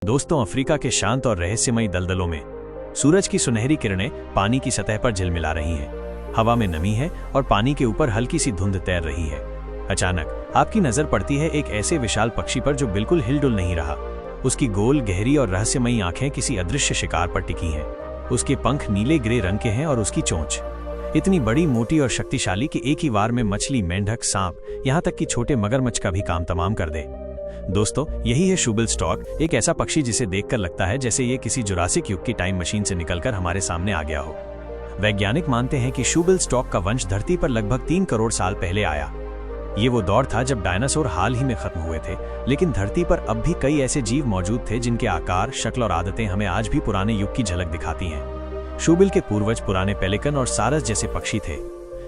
दोस्तों, अफ्रीका के शांत और रहस्यमयी दलदलों में सूरज की सुनहरी किरणें पानी की सतह पर झिलमिला रही हैं। हवा में नमी है और पानी के ऊपर हल्की सी धुंध तैर रही है। अचानक आपकी नजर पड़ती है एक ऐसे विशाल पक्षी पर जो बिल्कुल हिलडुल नहीं रहा। उसकी गोल, गहरी और रहस्यमयी आंखें किसी अदृश्य शिकार पर टिकी हैं। उसके पंख नीले ग्रे रंग के हैं और उसकी चोंच इतनी बड़ी, मोटी और शक्तिशाली कि एक ही वार में मछली, मेंढक, सांप, यहाँ तक कि छोटे मगरमच्छ का भी काम तमाम कर दे। दोस्तों, यही है शूबिल स्टॉर्क, एक ऐसा पक्षी जिसे देखकर लगता है जैसे ये किसी जुरासिक युग की टाइम मशीन से निकलकर हमारे सामने आ गया हो। वैज्ञानिक मानते हैं कि शूबिल स्टॉर्क का वंश धरती पर लगभग 3 करोड़ साल पहले आया। ये वो दौर था जब डायनासोर हाल ही में खत्म हुए थे, लेकिन धरती पर अब भी कई ऐसे जीव मौजूद थे जिनके आकार, शक्ल और आदतें हमें आज भी पुराने युग की झलक दिखाती हैं। शूबिल के पूर्वज पुराने पेलिकन और सारस जैसे पक्षी थे।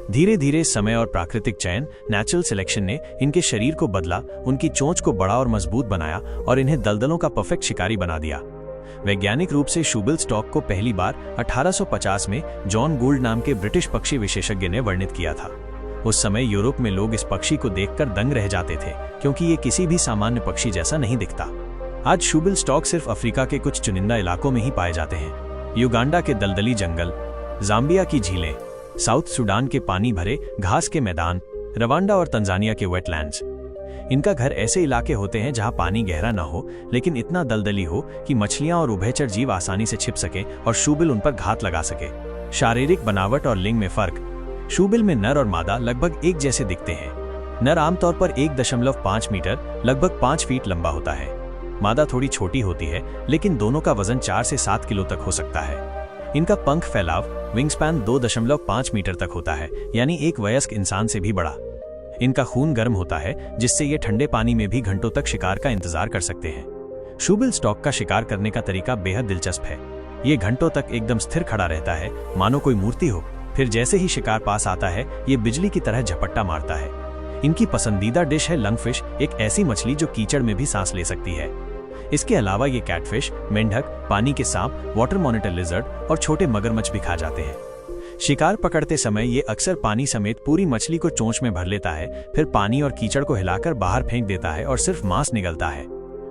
धीरे धीरे समय और प्राकृतिक चयन, नेचुरल सिलेक्शन ने इनके शरीर को बदला, उनकी चोंच को बड़ा और मजबूत बनाया और इन्हें दलदलों का परफेक्ट शिकारी बना दिया। वैज्ञानिक रूप से शूबिल स्टॉर्क को पहली बार 1850 में जॉन गूल्ड नाम के ब्रिटिश पक्षी विशेषज्ञ ने वर्णित किया था। उस समय यूरोप में लोग इस पक्षी को देखकर दंग रह जाते थे, क्योंकि ये किसी भी सामान्य पक्षी जैसा नहीं दिखता। आज शूबिल स्टॉर्क सिर्फ अफ्रीका के कुछ चुनिंदा इलाकों में ही पाए जाते हैं। युगांडा के दलदली जंगल, जाम्बिया की झीलें, साउथ सुडान के पानी भरे घास के मैदान, रवांडा और तंजानिया के वेटलैंड्स। इनका घर ऐसे इलाके होते हैं जहां पानी गहरा न हो, लेकिन इतना दलदली हो कि मछलियां और उभयचर जीव आसानी से छिप सके और शूबिल उन पर घात लगा सके। शारीरिक बनावट और लिंग में फर्क। शूबिल में नर और मादा लगभग एक जैसे दिखते हैं। नर आमतौर पर 1.5 मीटर लगभग 5 फीट लंबा होता है। मादा थोड़ी छोटी होती है, लेकिन दोनों का वजन 4 से 7 किलो तक हो सकता है। इनका पंख फैलाव, विंगस्पैन 2.5 मीटर तक होता है, यानी एक वयस्क इंसान से भी बड़ा। इनका खून गर्म होता है, जिससे ये ठंडे पानी में भी घंटों तक शिकार का इंतजार कर सकते हैं। शूबिल स्टॉर्क का शिकार करने का तरीका बेहद दिलचस्प है। ये घंटों तक एकदम स्थिर खड़ा रहता है, मानो कोई मूर्ति हो। फिर जैसे ही शिकार पास आता है, ये बिजली की तरह झपट्टा मारता है। इनकी पसंदीदा डिश है लंगफिश, एक ऐसी मछली जो कीचड़ में भी सांस ले सकती है। इसके अलावा ये कैटफिश, मेंढक, पानी के सांप, वाटर मॉनिटर लिजर्ड और छोटे मगरमच्छ भी खा जाते हैं। शिकार पकड़ते समय ये अक्सर पानी समेत पूरी मछली को चोंच में भर लेता है, फिर पानी और कीचड़ को हिलाकर बाहर फेंक देता है और सिर्फ मांस निकलता है।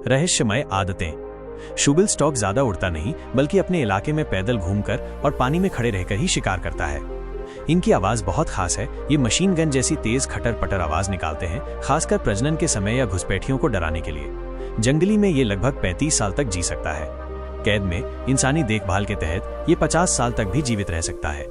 रहस्यमय आदतें। शूबिल स्टॉर्क ज्यादा उड़ता नहीं, बल्कि अपने इलाके में पैदल घूमकर और पानी में खड़े रहकर ही शिकार करता है। इनकी आवाज बहुत खास है। ये मशीन गन जैसी तेज खटर पटर आवाज निकालते हैं, खासकर प्रजनन के समय या घुसपैठियों को डराने के लिए। जंगली में ये लगभग 35 साल तक जी सकता है। कैद में इंसानी देखभाल के तहत ये 50 साल तक भी जीवित रह सकता है,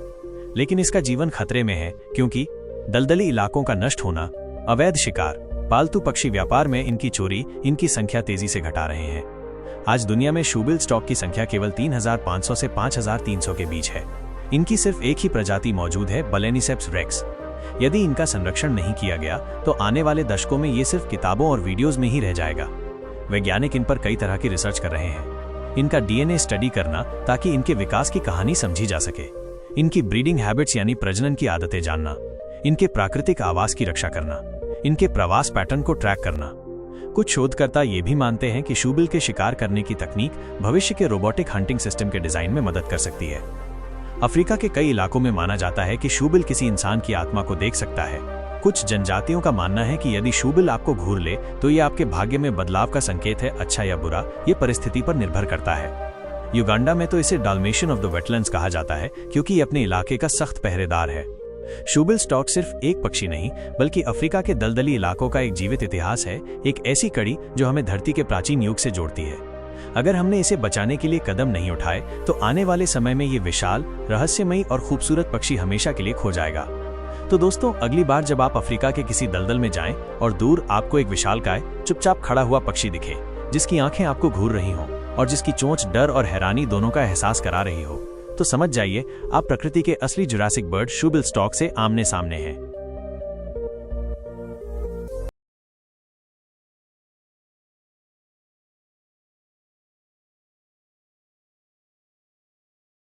लेकिन इसका जीवन खतरे में है, क्योंकि दलदली इलाकों का नष्ट होना, अवैध शिकार, पालतू पक्षी व्यापार में इनकी चोरी इनकी संख्या तेजी से घटा रहे हैं। आज दुनिया में शूबिल स्टॉर्क की संख्या केवल 3500 से 5300 के बीच है। इनकी सिर्फ एक ही प्रजाति मौजूद है, बलेनिसेप्स रेक्स। यदि इनका संरक्षण नहीं किया गया तो आने वाले दशकों में ये सिर्फ किताबों और वीडियोज में ही रह जाएगा। वैज्ञानिक इन पर कई तरह की रिसर्च कर रहे हैं। इनका डीएनए स्टडी करना, ताकि इनके विकास की कहानी समझी जा सके। इनकी ब्रीडिंग हैबिट्स यानी प्रजनन की आदतें जानना, इनके प्राकृतिक आवास की रक्षा करना, इनके प्रवास पैटर्न को ट्रैक करना। कुछ शोधकर्ता ये भी मानते हैं कि शूबिल के शिकार करने की तकनीक भविष्य के रोबोटिक हंटिंग सिस्टम के डिजाइन में मदद कर सकती है। अफ्रीका के कई इलाकों में माना जाता है कि शूबिल किसी इंसान की आत्मा को देख सकता है। कुछ जनजातियों का मानना है कि यदि शूबिल आपको घूर ले तो ये आपके भाग्य में बदलाव का संकेत है। अच्छा या बुरा, ये परिस्थिति पर निर्भर करता है। युगांडा में तो इसे डाल्मेशियन ऑफ द वेटलैंड्स कहा जाता है, क्योंकि ये अपने इलाके का सख्त पहरेदार है। शूबिल स्टॉर्क सिर्फ एक पक्षी नहीं, बल्कि अफ्रीका के दलदली इलाकों का एक जीवित इतिहास है, एक ऐसी कड़ी जो हमें धरती के प्राचीन युग से जोड़ती है। अगर हमने इसे बचाने के लिए कदम नहीं उठाए तो आने वाले समय में ये विशाल, रहस्यमयी और खूबसूरत पक्षी हमेशा के लिए खो जाएगा। तो दोस्तों, अगली बार जब आप अफ्रीका के किसी दलदल में जाएं और दूर आपको एक विशालकाय, चुपचाप खड़ा हुआ पक्षी दिखे, जिसकी आंखें आपको घूर रही हों और जिसकी चोंच डर और हैरानी दोनों का एहसास करा रही हो, तो समझ जाइए आप प्रकृति के असली जुरासिक बर्ड शूबिल स्टॉर्क से आमने सामने हैं।